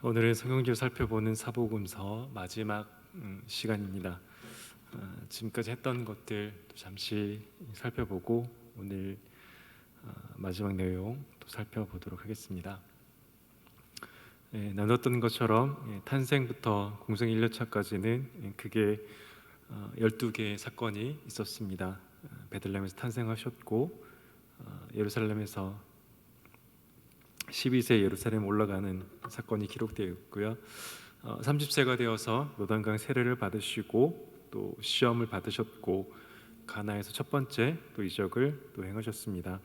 오늘은 성경적으로 살펴보는 사복음서 마지막 시간입니다. 지금까지 했던 것들 잠시 살펴보고 오늘 마지막 내용 또 살펴보도록 하겠습니다. 나눴던 것처럼 탄생부터 공생 1년차까지는 크게 12개의 사건이 있었습니다. 베들레헴에서 탄생하셨고 예루살렘에서 12세 예루살렘 올라가는 사건이 기록되어 있고요. 30세가 되어서 요단강 세례를 받으시고 또 시험을 받으셨고 가나에서 첫 번째 또 이적을 또 행하셨습니다.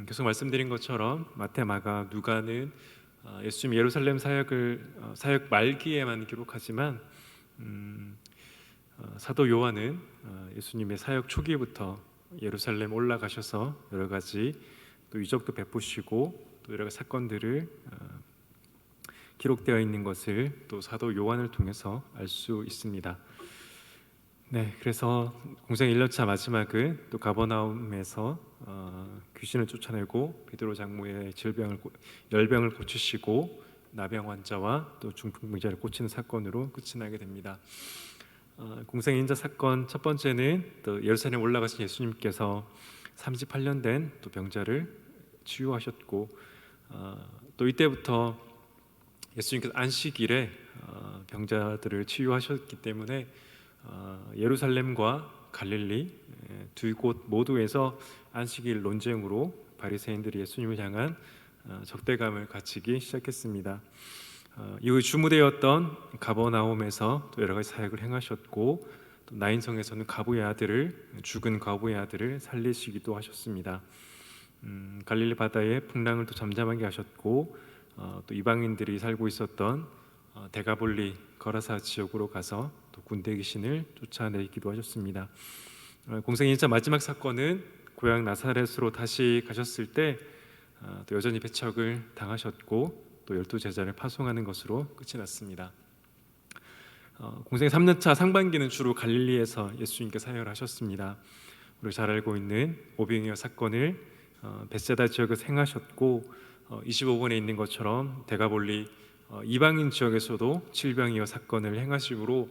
계속 말씀드린 것처럼 마태, 마가, 누가는 예수님 예루살렘 사역 말기에만 기록하지만 사도 요한은 예수님의 사역 초기부터 예루살렘 올라가셔서 여러 가지 또 이적도 베푸시고 또 여러 가지 사건들을 기록되어 있는 것을 또 사도 요한을 통해서 알 수 있습니다. 그래서 공생 1년차 마지막은 또 가버나움에서 귀신을 쫓아내고 베드로 장로의 열병을 고치시고 나병 환자와 또 중풍병자를 고치는 사건으로 끝이 나게 됩니다. 공생 1년차 사건 첫 번째는 또 예루살렘 올라가신 예수님께서 38년 된 또 병자를 치유하셨고 또 이때부터 예수님께서 안식일에 병자들을 치유하셨기 때문에 예루살렘과 갈릴리 두 곳 모두에서 안식일 논쟁으로 바리새인들이 예수님을 향한 적대감을 가지기 시작했습니다. 이후 주무대였던 가버나움에서 또 여러 가지 사역을 행하셨고 또 나인성에서는 죽은 과부의 아들을 살리시기도 하셨습니다. 갈릴리 바다에 풍랑을 또 잠잠하게 하셨고 또 이방인들이 살고 있었던 데가볼리 거라사 지역으로 가서 또 군대 귀신을 쫓아내기도 하셨습니다. 공생 1차 마지막 사건은 고향 나사렛으로 다시 가셨을 때 또 여전히 배척을 당하셨고 또 12제자를 파송하는 것으로 끝이 났습니다. 공생 3년차 상반기는 주로 갈릴리에서 예수님께 사역을 하셨습니다. 우리가 잘 알고 있는 오병이어 사건을 벳세다 지역에서 행하셨고 25번에 있는 것처럼 데가볼리 이방인 지역에서도 질병이어 사건을 행하심으로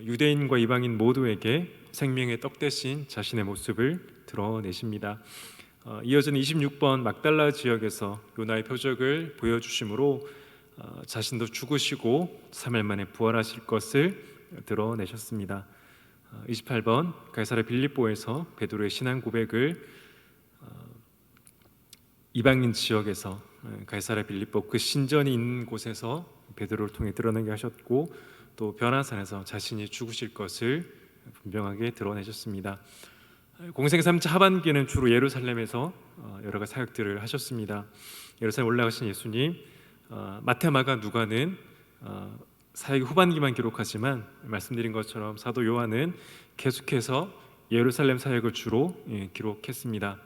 유대인과 이방인 모두에게 생명의 떡 대신 자신의 모습을 드러내십니다. 이어지는 26번 막달라 지역에서 요나의 표적을 보여주심으로 자신도 죽으시고 3일 만에 부활하실 것을 드러내셨습니다. 28번 가이사랴 빌립보에서 베드로의 신앙 고백을 이방인 지역에서 가이사랴 빌립보 그 신전이 있는 곳에서 베드로를 통해 드러내게 하셨고 또 변화산에서 자신이 죽으실 것을 분명하게 드러내셨습니다. 공생 3차 하반기는 주로 예루살렘에서 여러 가지 사역들을 하셨습니다. 예루살렘 올라가신 예수님, 마태, 마가, 누가는 사역 후반기만 기록하지만 말씀드린 것처럼 사도 요한은 계속해서 예루살렘 사역을 주로 기록했습니다.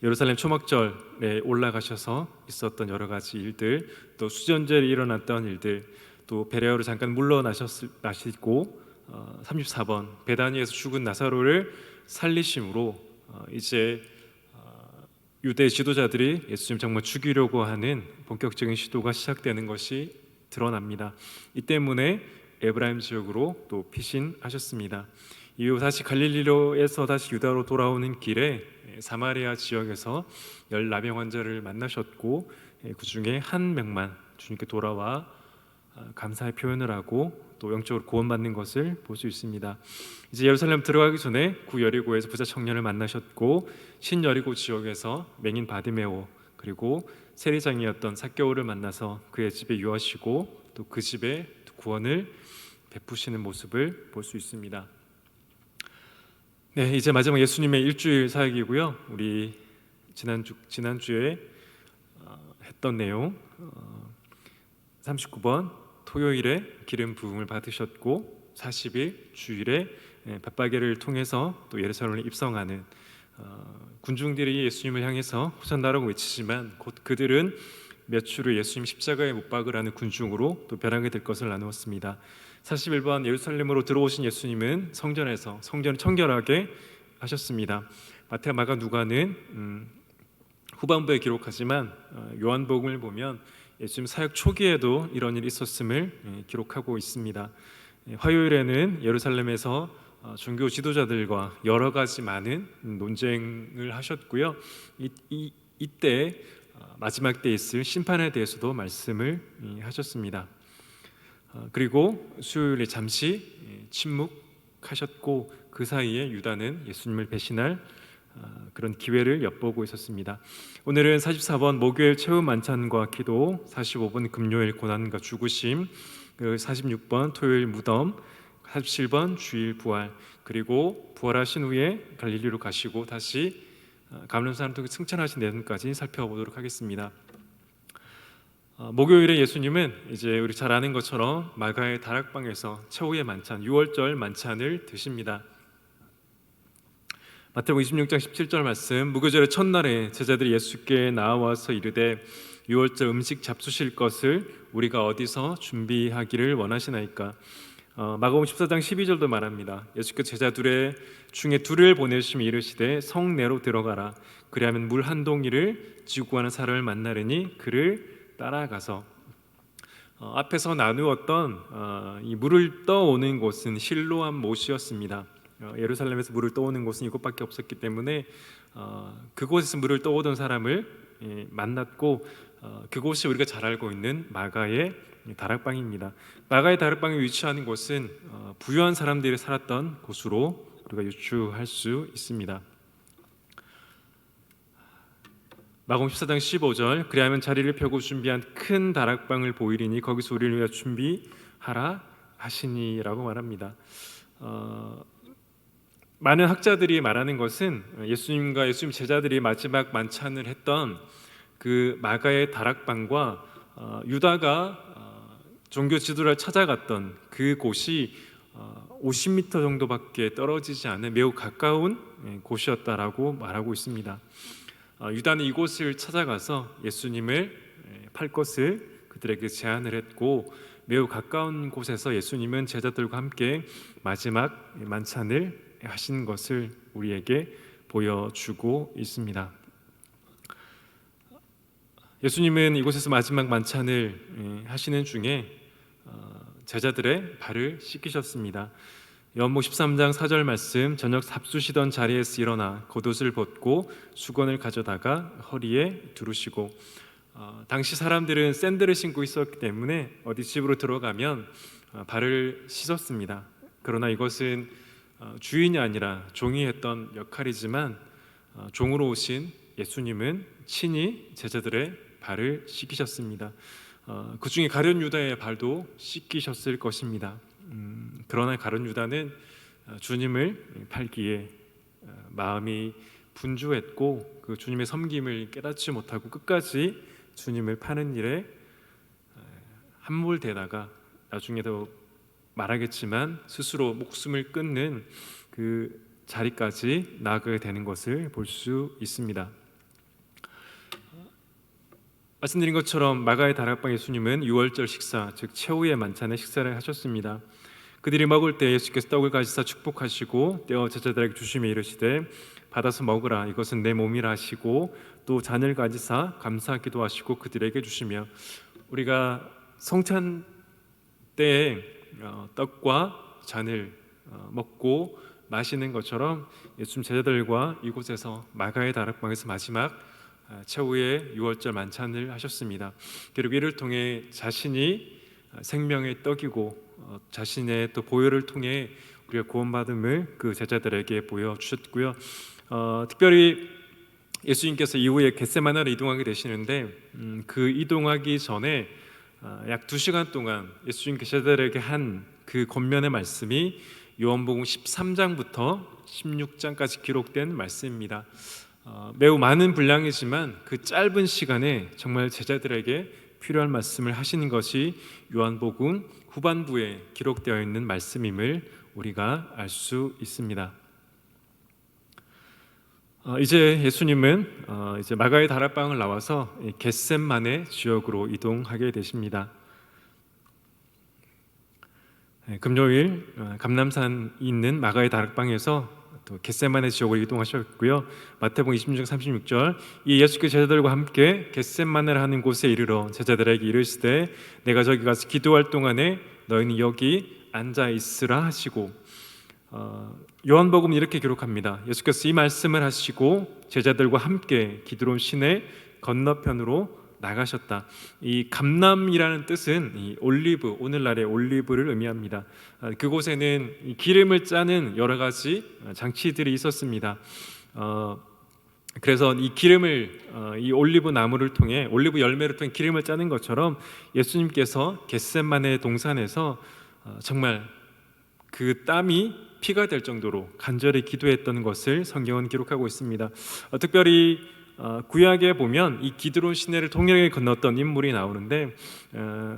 예루살렘 초막절에 올라가셔서 있었던 여러 가지 일들, 또 수전제에 일어났던 일들, 또 베레아로 잠깐 물러나시고 34번 베다니에서 죽은 나사로를 살리심으로 이제 유대 지도자들이 예수님 정말 죽이려고 하는 본격적인 시도가 시작되는 것이 드러납니다. 이 때문에 에브라임 지역으로 또 피신하셨습니다. 이후 다시 갈릴리로에서 다시 유다로 돌아오는 길에 사마리아 지역에서 10나병 환자를 만나셨고 그 중에 한 명만 주님께 돌아와 감사의 표현을 하고 또 영적으로 구원받는 것을 볼 수 있습니다. 이제 예루살렘 들어가기 전에 구여리고에서 부자 청년을 만나셨고 신여리고 지역에서 맹인 바디메오 그리고 세리장이었던 삭개오를 만나서 그의 집에 유하시고 또 그 집에 구원을 베푸시는 모습을 볼 수 있습니다. 이제 마지막 예수님의 일주일 사역이고요. 우리 지난주에 했던 내용 39번 토요일에 기름 부음을 받으셨고 40일 주일에 벳바게를 통해서 또 예루살렘에 입성하는 군중들이 예수님을 향해서 호산나라고 외치지만 곧 그들은 몇 주 후 예수님 십자가에 못 박으라는 군중으로 또 변하게 될 것을 나누었습니다. 41번 예루살렘으로 들어오신 예수님은 성전을 청결하게 하셨습니다. 마태, 마가, 누가는 후반부에 기록하지만 요한복음을 보면 예수님 사역 초기에도 이런 일이 있었음을 기록하고 있습니다. 화요일에는 예루살렘에서 종교 지도자들과 여러 가지 많은 논쟁을 하셨고요. 이때 마지막 때에 있을 심판에 대해서도 말씀을 하셨습니다. 그리고 수요일에 잠시 침묵하셨고 그 사이에 유다는 예수님을 배신할 그런 기회를 엿보고 있었습니다. 오늘은 44번 목요일 최후 만찬과 기도, 45번 금요일 고난과 죽으심, 46번 토요일 무덤, 47번 주일 부활, 그리고 부활하신 후에 갈릴리로 가시고 다시 감람산을 통해 승천하신 내용까지 살펴보도록 하겠습니다. 목요일에 예수님은 이제 우리 잘 아는 것처럼 마가의 다락방에서 최후의 만찬, 유월절 만찬을 드십니다. 마태복음 26장 17절 말씀, 무교절의 첫날에 제자들이 예수께 나와서 이르되 유월절 음식 잡수실 것을 우리가 어디서 준비하기를 원하시나이까. 마가복음 14장 12절도 말합니다. 예수께서 제자 중에 둘을 보내시며 이르시되 성내로 들어가라. 그리하면 물 한 동이를 지고 가는 사람을 만나려니 그를 따라가서. 앞에서 나누었던 이 물을 떠오는 곳은 실로암 못이었습니다. 예루살렘에서 물을 떠오는 곳은 이곳밖에 없었기 때문에 그곳에서 물을 떠오던 사람을 만났고 그곳이 우리가 잘 알고 있는 마가의 다락방입니다. 마가의 다락방에 위치하는 곳은 부유한 사람들이 살았던 곳으로 우리가 유추할 수 있습니다. 마가복음 14장 15절, 그리하면 자리를 펴고 준비한 큰 다락방을 보이리니 거기서 우리를 위하여 준비하라 하시니라고 말합니다. 많은 학자들이 말하는 것은 예수님과 예수님 제자들이 마지막 만찬을 했던 그 마가의 다락방과 유다가 종교 지도를 찾아갔던 그 곳이 50m 정도밖에 떨어지지 않은 매우 가까운 곳이었다라고 말하고 있습니다. 유다는 이곳을 찾아가서 예수님을 팔 것을 그들에게 제안을 했고 매우 가까운 곳에서 예수님은 제자들과 함께 마지막 만찬을 하신 것을 우리에게 보여주고 있습니다. 예수님은 이곳에서 마지막 만찬을 하시는 중에 제자들의 발을 씻기셨습니다. 요한복음 13장 4절 말씀, 저녁 잡수시던 자리에서 일어나 겉옷을 벗고 수건을 가져다가 허리에 두르시고, 당시 사람들은 샌들을 신고 있었기 때문에 어디 집으로 들어가면 발을 씻었습니다. 그러나 이것은 주인이 아니라 종이 했던 역할이지만 종으로 오신 예수님은 친히 제자들의 발을 씻기셨습니다. 그 중에 가룟 유다의 발도 씻기셨을 것입니다. 그러나 가룟 유다는 주님을 팔기에 마음이 분주했고 그 주님의 섬김을 깨닫지 못하고 끝까지 주님을 파는 일에 함몰되다가 나중에도 말하겠지만 스스로 목숨을 끊는 그 자리까지 나아가게 되는 것을 볼 수 있습니다. 말씀드린 것처럼 마가의 다락방 예수님은 유월절 식사, 즉 최후의 만찬의 식사를 하셨습니다. 그들이 먹을 때 예수께서 떡을 가지사 축복하시고 떼어 제자들에게 주시며 이르시되 받아서 먹으라, 이것은 내 몸이라 하시고 또 잔을 가지사 감사하기도 하시고 그들에게 주시며, 우리가 성찬 때에 떡과 잔을 먹고 마시는 것처럼 예수님 제자들과 이곳에서 마가의 다락방에서 마지막 최후의 유월절 만찬을 하셨습니다. 그리고 이를 통해 자신이 생명의 떡이고 자신의 또 보혈을 통해 우리가 구원받음을 그 제자들에게 보여주셨고요. 특별히 예수님께서 이후에 겟세마네로 이동하게 되시는데 그 이동하기 전에 약 2시간 동안 예수님 제자들에게 한 그 권면의 말씀이 요한복음 13장부터 16장까지 기록된 말씀입니다. 매우 많은 분량이지만 그 짧은 시간에 정말 제자들에게 필요한 말씀을 하시는 것이 요한복음 후반부에 기록되어 있는 말씀임을 우리가 알 수 있습니다. 이제 예수님은 이제 마가의 다락방을 나와서 겟셈마네 지역으로 이동하게 되십니다. 금요일 감람산 있는 마가의 다락방에서 또 겟세마네 지역으로 이동하셨고요. 마태복음 26장 36절 이 예수께서 제자들과 함께 겟세마네를 하는 곳에 이르러 제자들에게 이르시되 내가 저기 가서 기도할 동안에 너희는 여기 앉아 있으라 하시고 요한복음은 이렇게 기록합니다. 예수께서 이 말씀을 하시고 제자들과 함께 기드론 시내 건너편으로 나가셨다. 이 감람이라는 뜻은 이 올리브, 오늘날의 올리브를 의미합니다. 그곳에는 이 기름을 짜는 여러 가지 장치들이 있었습니다. 그래서 이 기름을 이 올리브 나무를 통해 올리브 열매를 통해 기름을 짜는 것처럼 예수님께서 겟세마네 동산에서 정말 그 땀이 피가 될 정도로 간절히 기도했던 것을 성경은 기록하고 있습니다. 특별히 구약에 보면 이 기드론 시내를 동일하게 건넜던 인물이 나오는데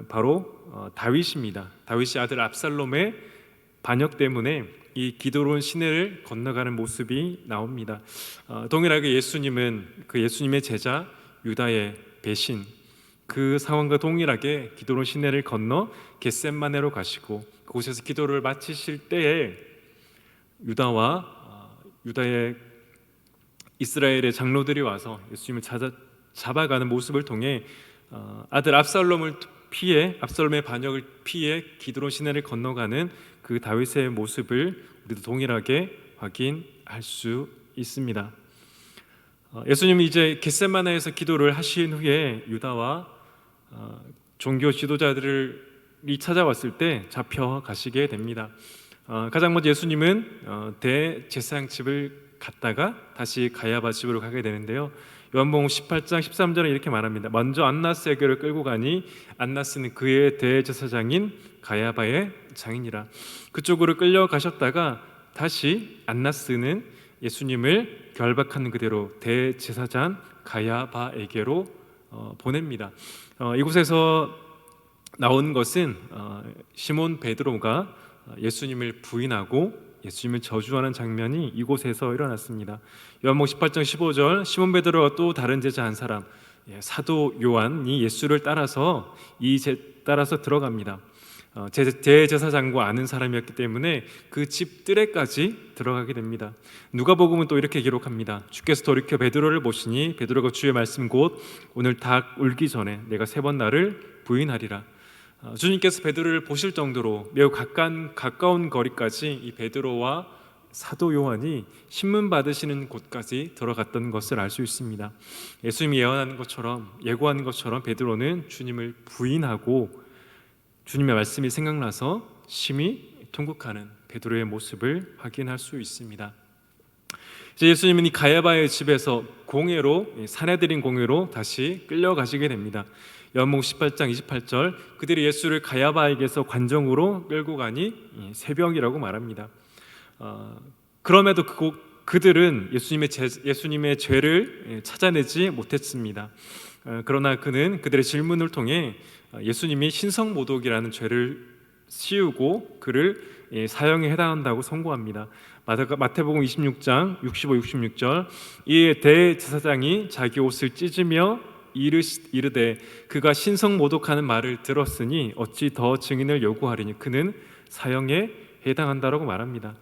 바로 다윗입니다. 다윗이 아들 압살롬의 반역 때문에 이 기드론 시내를 건너가는 모습이 나옵니다. 동일하게 예수님은 그 예수님의 제자 유다의 배신 그 상황과 동일하게 기드론 시내를 건너 겟세마네로 가시고 그곳에서 기도를 마치실 때에 유다의 이스라엘의 장로들이 와서 예수님을 잡아가는 모습을 통해 아들 압살롬의 반역을 피해 기드론 시내를 건너가는 그 다윗의 모습을 우리도 동일하게 확인할 수 있습니다. 예수님이 이제 겟세마네에서 기도를 하신 후에 유다와 종교 지도자들이 찾아왔을 때 잡혀가시게 됩니다. 가장 먼저 예수님은 대제사장 집을 갔다가 다시 가야바 집으로 가게 되는데요. 요한복음 18장 13절에 이렇게 말합니다. 먼저 안나스에게로 끌고 가니 안나스는 그의 대제사장인 가야바의 장인이라. 그쪽으로 끌려가셨다가 다시 안나스는 예수님을 결박하는 그대로 대제사장 가야바에게로 보냅니다. 이곳에서 나온 것은 시몬 베드로가 예수님을 부인하고 예수님을 저주하는 장면이 이곳에서 일어났습니다. 요한복음 18장 15절 시몬 베드로와 또 다른 제자 한 사람 사도 요한이 예수를 따라서 들어갑니다. 대제사장과 아는 사람이었기 때문에 그 집 뜰에까지 들어가게 됩니다. 누가복음은 또 이렇게 기록합니다. 주께서 돌이켜 베드로를 보시니 베드로가 주의 말씀 곧 오늘 닭 울기 전에 내가 3번 나를 부인하리라. 주님께서 베드로를 보실 정도로 매우 가까운 거리까지 이 베드로와 사도 요한이 신문 받으시는 곳까지 들어갔던 것을 알 수 있습니다. 예수님이 예고한 것처럼 베드로는 주님을 부인하고 주님의 말씀이 생각나서 심히 통곡하는 베드로의 모습을 확인할 수 있습니다. 이제 예수님은 이 가야바의 집에서 사내들인 공회로 다시 끌려가시게 됩니다. 요한복음 18장 28절 그들이 예수를 가야바에게서 관정으로 끌고 가니 새벽이라고 말합니다. 그럼에도 그들은 예수님의 죄를 찾아내지 못했습니다. 그러나 그들의 질문을 통해 예수님이 신성모독이라는 죄를 씌우고 그를 사형에 해당한다고 선고합니다. 마태복음 26장 65, 66절 이에 대제사장이 자기 옷을 찢으며 이르되 그가 신성모독하는 말을 들었으니 어찌 더 증인을 요구하리니 그는 사형에 해당한다라고 말합니다.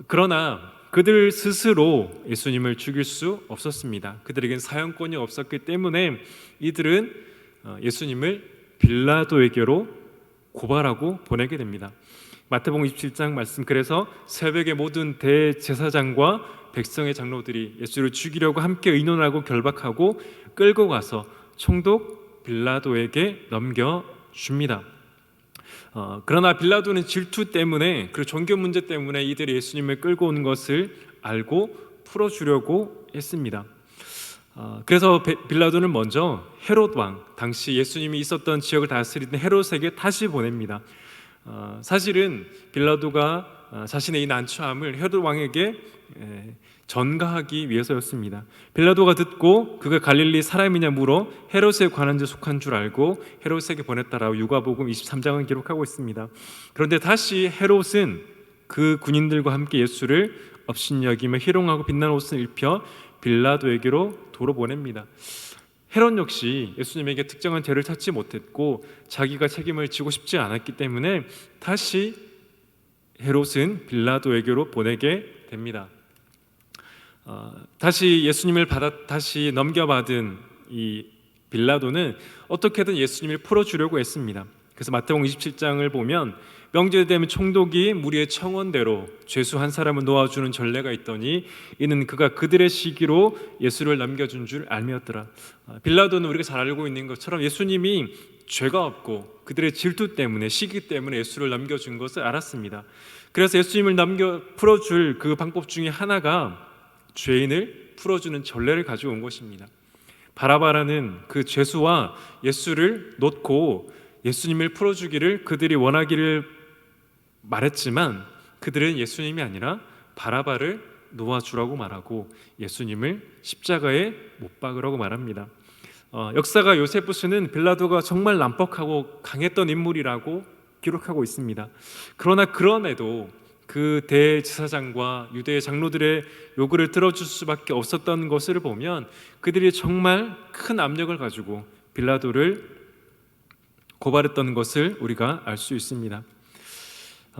그러나 그들 스스로 예수님을 죽일 수 없었습니다. 그들에겐 사형권이 없었기 때문에 이들은 예수님을 빌라도에게로 고발하고 보내게 됩니다. 마태복음 27장 말씀 그래서 새벽에 모든 대제사장과 백성의 장로들이 예수를 죽이려고 함께 의논하고 결박하고 끌고 가서 총독 빌라도에게 넘겨줍니다. 그러나 빌라도는 질투 때문에 그리고 종교 문제 때문에 이들이 예수님을 끌고 온 것을 알고 풀어주려고 했습니다. 그래서 빌라도는 먼저 헤롯 왕, 당시 예수님이 있었던 지역을 다스리던 헤롯에게 다시 보냅니다. 사실은 빌라도가 자신의 이 난처함을 헤롯 왕에게 전가하기 위해서였습니다. 빌라도가 듣고 그가 갈릴리 사람이냐 물어 헤롯에 관한 데 속한 줄 알고 헤롯에게 보냈다라고 누가복음 23장은 기록하고 있습니다. 그런데 다시 헤롯은 그 군인들과 함께 예수를 업신여기며 희롱하고 빛나는 옷을 입혀 빌라도에게로 도로 보냅니다. 헤롯 역시 예수님에게 특정한 죄를 찾지 못했고 자기가 책임을 지고 싶지 않았기 때문에 다시 헤롯은 빌라도에게로 보내게 됩니다. 다시 예수님을 다시 넘겨받은 이 빌라도는 어떻게든 예수님을 풀어주려고 했습니다. 그래서 마태복음 27장을 보면 명절 되면 총독이 무리의 청원대로 죄수 한 사람을 놓아주는 전례가 있더니 이는 그가 그들의 시기로 예수를 넘겨준 줄 알미었더라. 빌라도는 우리가 잘 알고 있는 것처럼 예수님이 죄가 없고 그들의 질투 때문에 시기 때문에 예수를 넘겨준 것을 알았습니다. 그래서 예수님을 풀어줄 그 방법 중에 하나가 죄인을 풀어주는 전례를 가지고 온 것입니다. 바라바라는 그 죄수와 예수를 놓고 예수님을 풀어주기를 그들이 원하기를 말했지만 그들은 예수님이 아니라 바라바를 놓아주라고 말하고 예수님을 십자가에 못 박으라고 말합니다. 역사가 요세푸스는 빌라도가 정말 난폭하고 강했던 인물이라고 기록하고 있습니다. 그러나 그럼에도 그 대제사장과 유대 장로들의 요구를 들어줄 수밖에 없었던 것을 보면 그들이 정말 큰 압력을 가지고 빌라도를 고발했던 것을 우리가 알 수 있습니다.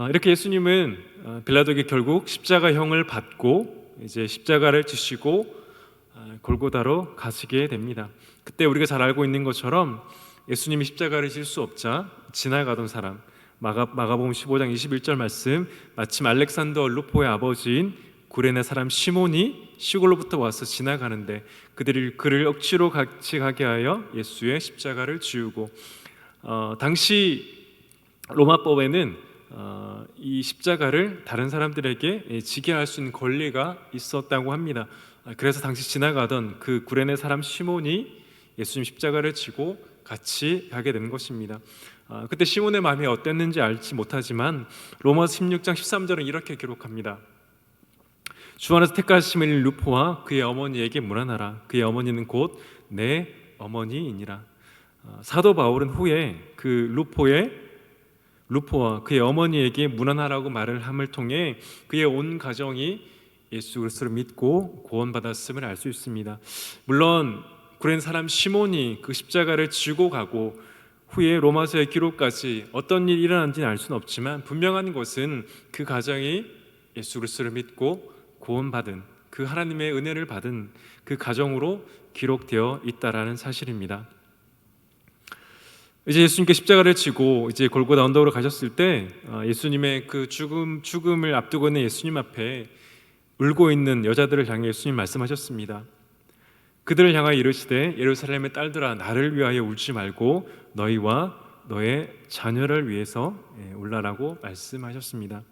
이렇게 예수님은 빌라도에게 결국 십자가형을 받고 이제 십자가를 지시고 골고다로 가시게 됩니다. 그때 우리가 잘 알고 있는 것처럼 예수님이 십자가를 질 수 없자 지나가던 사람, 마가복음 15장 21절 말씀, 마침 알렉산더 루포의 아버지인 구레네 사람 시몬이 시골로부터 와서 지나가는데 그들이 그를 억지로 같이 가게 하여 예수의 십자가를 지우고, 당시 로마법에는 이 십자가를 다른 사람들에게 지게 할 수 있는 권리가 있었다고 합니다. 그래서 당시 지나가던 그 구레네 사람 시몬이 예수님 십자가를 지고 같이 가게 된 것입니다. 그때 시몬의 마음이 어땠는지 알지 못하지만 로마서 16장 13절은 이렇게 기록합니다. 주 안에서 택하심을 루포와 그의 어머니에게 문안하라. 그의 어머니는 곧 내 어머니이니라. 사도 바울은 후에 그 루포와 그의 어머니에게 문안하라고 말을 함을 통해 그의 온 가정이 예수 그리스도를 믿고 구원받았음을 알 수 있습니다. 물론 구레네 사람 시몬이 그 십자가를 지고 가고 후에 로마서의 기록까지 어떤 일이 일어난지는 알 수는 없지만 분명한 것은 그 가정이 예수 그리스도를 믿고 구원받은 그 하나님의 은혜를 받은 그 가정으로 기록되어 있다라는 사실입니다. 이제 예수님께 십자가를 지고 이제 골고다 언덕으로 가셨을 때 예수님의 그 죽음을 앞두고 있는 예수님 앞에 울고 있는 여자들을 향해 예수님 말씀하셨습니다. 그들을 향하여 이르시되 예루살렘의 딸들아 나를 위하여 울지 말고 너희와 너의 자녀를 위해서 울라라고 말씀하셨습니다.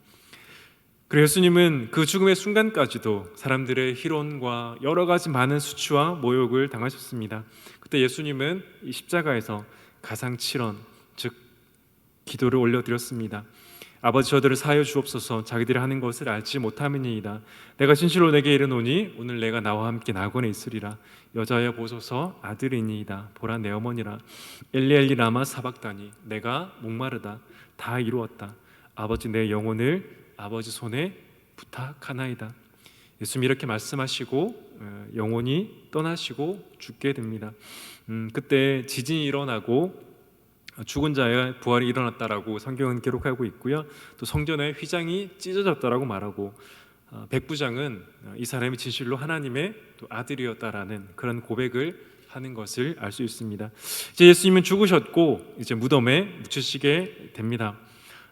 그리고 예수님은 그 죽음의 순간까지도 사람들의 희론과 여러 가지 많은 수치와 모욕을 당하셨습니다. 그때 예수님은 이 십자가에서 가상칠언, 즉 기도를 올려드렸습니다. 아버지 저들을 사하여 주옵소서. 자기들이 하는 것을 알지 못함이니이다. 내가 진실로 내게 이르노니 오늘 내가 나와 함께 낙원에 있으리라. 여자여 보소서 아들이니이다. 보라 내 어머니라. 엘리 엘리 라마 사박다니. 내가 목마르다. 다 이루었다. 아버지 내 영혼을 아버지 손에 부탁하나이다. 예수님이 이렇게 말씀하시고 영혼이 떠나시고 죽게 됩니다. 그때 지진이 일어나고 죽은 자의 부활이 일어났다라고 성경은 기록하고 있고요. 또 성전의 휘장이 찢어졌다라고 말하고 백부장은 이 사람이 진실로 하나님의 또 아들이었다라는 그런 고백을 하는 것을 알 수 있습니다. 이제 예수님은 죽으셨고 이제 무덤에 묻히시게 됩니다.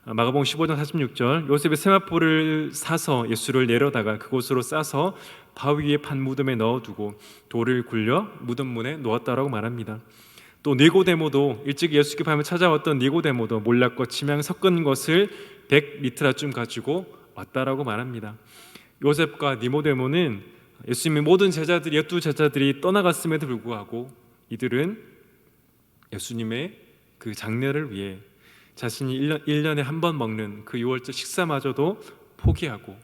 마가복음 15장 46절 요셉의 세마포를 사서 예수를 내려다가 그곳으로 싸서 바위 위에 판 무덤에 넣어두고 돌을 굴려 무덤 문에 놓았다라고 말합니다. 또 니고데모도 일찍 예수께 밤에 찾아왔던 니고데모도 몰락과 침향 섞은 것을 100리트라쯤 가지고 왔다라고 말합니다. 요셉과 니고데모는 예수님의 모든 제자들이 12제자들이 떠나갔음에도 불구하고 이들은 예수님의 그 장례를 위해 자신이 1년에 한 번 먹는 그 유월절 식사마저도 포기하고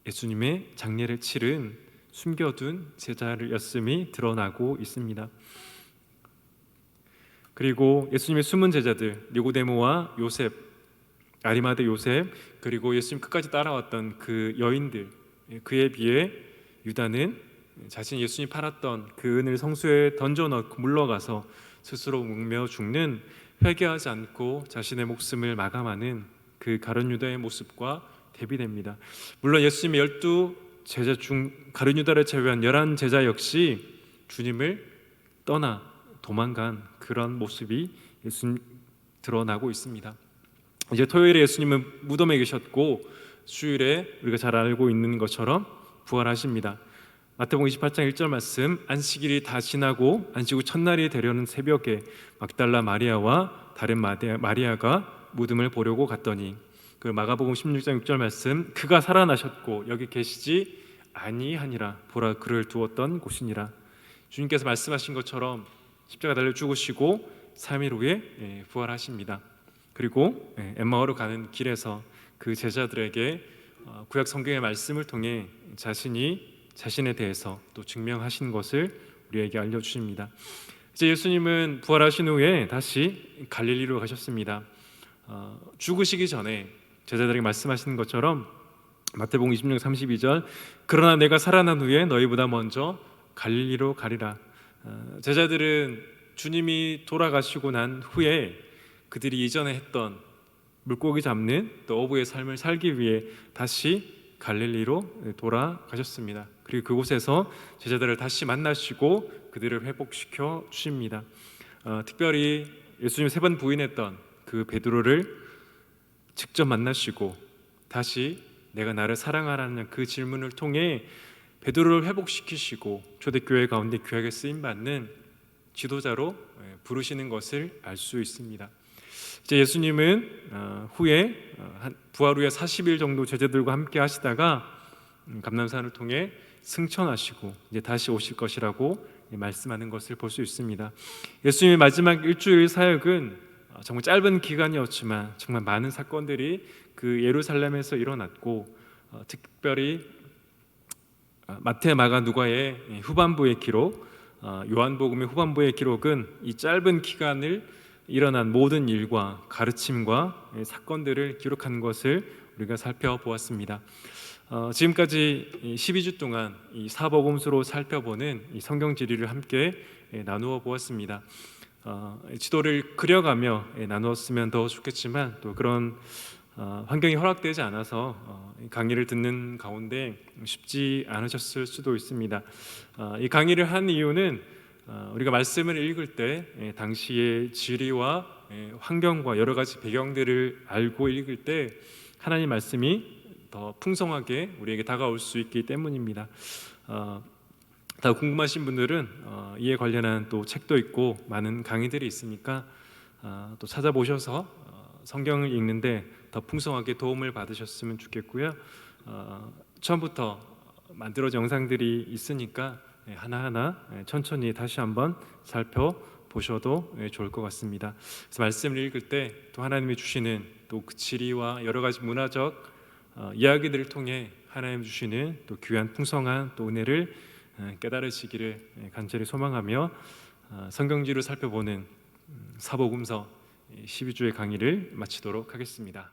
예수님의 장례를 치른 숨겨둔 제자였음이 드러나고 있습니다. 그리고 예수님의 숨은 제자들 니고데모와 요셉, 아리마대 요셉, 그리고 예수님 끝까지 따라왔던 그 여인들, 그에 비해 유다는 자신이 예수님 팔았던 그 은을 성수에 던져넣고 물러가서 스스로 묵며 죽는 회개하지 않고 자신의 목숨을 마감하는 그 그 가룟 유다의 모습과 대비됩니다. 물론 예수님의 12 제자 중 가룟 유다를 제외한 11 제자 역시 주님을 떠나 도망간 그런 모습이 예수님 드러나고 있습니다. 이제 토요일에 예수님은 무덤에 계셨고 수요일에 우리가 잘 알고 있는 것처럼 부활하십니다. 마태복음 28장 1절 말씀, 안식일이 다 지나고 안식 후 첫날이 되려는 새벽에 막달라 마리아와 다른 마리아가 무덤을 보려고 갔더니, 그 마가복음 16장 6절 말씀, 그가 살아나셨고 여기 계시지 아니하니라, 보라 그를 두었던 곳이니라. 주님께서 말씀하신 것처럼 십자가 달려 죽으시고 3일 후에 부활하십니다. 그리고 엠마오로 가는 길에서 그 제자들에게 구약 성경의 말씀을 통해 자신에 대해서 또 증명하신 것을 우리에게 알려주십니다. 이제 예수님은 부활하신 후에 다시 갈릴리로 가셨습니다. 죽으시기 전에 제자들에게 말씀하시는 것처럼 마태복음 26장 32절, 그러나 내가 살아난 후에 너희보다 먼저 갈릴리로 가리라. 제자들은 주님이 돌아가시고 난 후에 그들이 이전에 했던 물고기 잡는 또 어부의 삶을 살기 위해 다시 갈릴리로 돌아가셨습니다. 그리고 그곳에서 제자들을 다시 만나시고 그들을 회복시켜 주십니다. 특별히 예수님 3번 부인했던 그 베드로를 직접 만나시고 다시 내가 나를 사랑하라는 그 질문을 통해 베드로를 회복시키시고 초대교회 가운데 귀하게 쓰임받는 지도자로 부르시는 것을 알 수 있습니다. 이제 예수님은 후에 부활 후에 40일 정도 제자들과 함께 하시다가 감람산을 통해 승천하시고 이제 다시 오실 것이라고 말씀하는 것을 볼 수 있습니다. 예수님의 마지막 일주일 사역은 정말 짧은 기간이었지만 정말 많은 사건들이 그 예루살렘에서 일어났고, 특별히 마태, 마가, 누가의 후반부의 기록, 요한복음의 후반부의 기록은 이 짧은 기간을 일어난 모든 일과 가르침과 사건들을 기록한 것을 우리가 살펴보았습니다. 지금까지 12주 동안 이 사복음서로 살펴보는 이 성경 지리를 함께 나누어 보았습니다. 지도를 그려가며 나누었으면 더 좋겠지만 또 그런 환경이 허락되지 않아서 강의를 듣는 가운데 쉽지 않으셨을 수도 있습니다. 이 강의를 한 이유는 우리가 말씀을 읽을 때 당시의 지리와 환경과 여러 가지 배경들을 알고 읽을 때 하나님 말씀이 더 풍성하게 우리에게 다가올 수 있기 때문입니다. 더 궁금하신 분들은 이에 관련한 또 책도 있고 많은 강의들이 있으니까 또 찾아보셔서 성경을 읽는데 더 풍성하게 도움을 받으셨으면 좋겠고요. 처음부터 만들어진 영상들이 있으니까 하나하나 천천히 다시 한번 살펴보셔도 좋을 것 같습니다. 그래서 말씀을 읽을 때 또 하나님이 주시는 또 그 지리와 여러 가지 문화적 이야기들을 통해 하나님 주시는 또 귀한 풍성한 또 은혜를 깨달으시기를 간절히 소망하며 성경지를 살펴보는 사복음서 12주의 강의를 마치도록 하겠습니다.